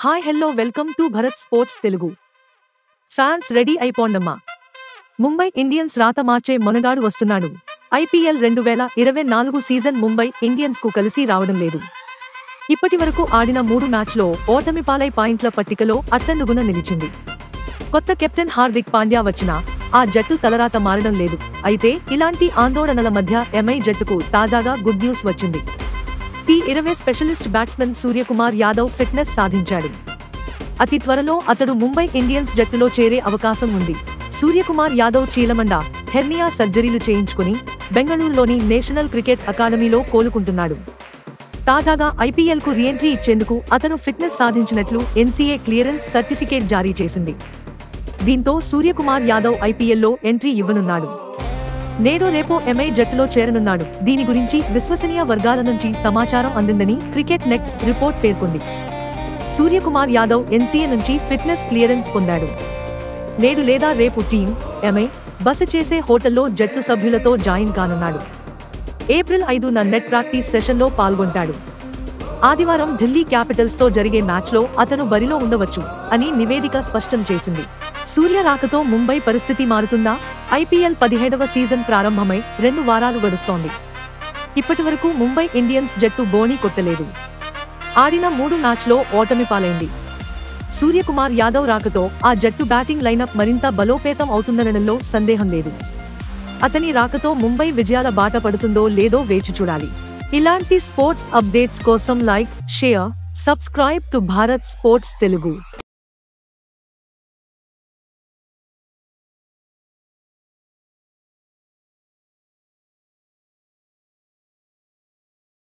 Hi hello welcome to Bharat sports Telugu. Fans ready అయిపోండమ్మా. Mumbai Indians రాత మార్చే మొనగాడు వస్తున్నాడు. ఐపీఎల్ 2024 సీజన్ ముంబై ఇండియన్స్ కు కలిసి రావడం లేదు. ఇప్పటి వరకు ఆడిన 3 మ్యాచ్లో ఓటమి పాలై పాయింట్ల పట్టికలో అట్టడుగున నిలిచింది. కొత్త కెప్టెన్ హార్దిక్ పాండ్యా వచ్చినా ఆ జట్టు తలరాత మారడం లేదు. అయితే ఇలాంటి ఆందోళనల మధ్య ఎంఐ జట్టుకు తాజాగా గుడ్ న్యూస్ వచ్చింది. T20 specialist batsmen Suryakumar Yadav fitness సాధించాడు. అతి త్వరలో అతడు ముంబై ఇండియన్స్ జట్టులో చేరే అవకాశం ఉంది. సూర్యకుమార్ యాదవ్ చీలమండ, హెర్నియా సర్జరీలు చేయించుకుని బెంగళూరులోని నేషనల్ క్రికెట్ అకాడమీలో కోలుకుంటున్నాడు. తాజాగా ఐపీఎల్ కు రీఎంట్రీ ఇచ్చేందుకు అతను ఫిట్నెస్ సాధించినట్లు NCA క్లియరెన్స్ సర్టిఫికేట్ జారీ చేసింది. దీంతో సూర్యకుమార్ యాదవ్ ఐపీఎల్లో ఎంట్రీ ఇవ్వనున్నాడు. నేడో రేపో ఎంఐ జట్టులో చేరనున్నాడు. దీని గురించి విశ్వసనీయ వర్గాల నుంచి సమాచారం అందిందని క్రికెట్ నెక్స్ట్ రిపోర్ట్ పేర్కొంది. సూర్యకుమార్ యాదవ్ NCA నుంచి ఫిట్నెస్ క్లియరెన్స్ పొందాడు. నేడు లేదా రేపు టీం ఎంఐ బస చేసే హోటల్లో జట్టు సభ్యులతో జాయిన్ కానున్నాడు. ఏప్రిల్ 5న నెట్ ప్రాక్టీస్ సెషన్లో పాల్గొంటాడు. ఆదివారం ఢిల్లీ క్యాపిటల్స్ తో జరిగే మ్యాచ్లో అతను బరిలో ఉండవచ్చు అని నివేదిక స్పష్టం చేసింది. సూర్య రాకతో ముంబై పరిస్థితి మారుతుందా? ఐపీఎల్ 17వ సీజన్ ప్రారంభమై 2 వారాలు గడుస్తోంది. ఇప్పటివరకు ముంబై ఇండియన్స్ జట్టు బోణీ కొట్టలేదు. ఆడిన 3 మ్యాచ్లో ఓటమి పాలైంది. సూర్యకుమార్ యాదవ్ రాకతో ఆ జట్టు బ్యాటింగ్ లైనప్ మరింత బలోపేతం అవుతుందనడంలో సందేహం లేదు. అతని రాకతో ముంబై విజయాల బాట పడుతుందో లేదో వేచి చూడాలి. ఇలాంటి స్పోర్ట్స్ అప్డేట్స్ కోసం like, share, subscribe to Bharat sports Telugu.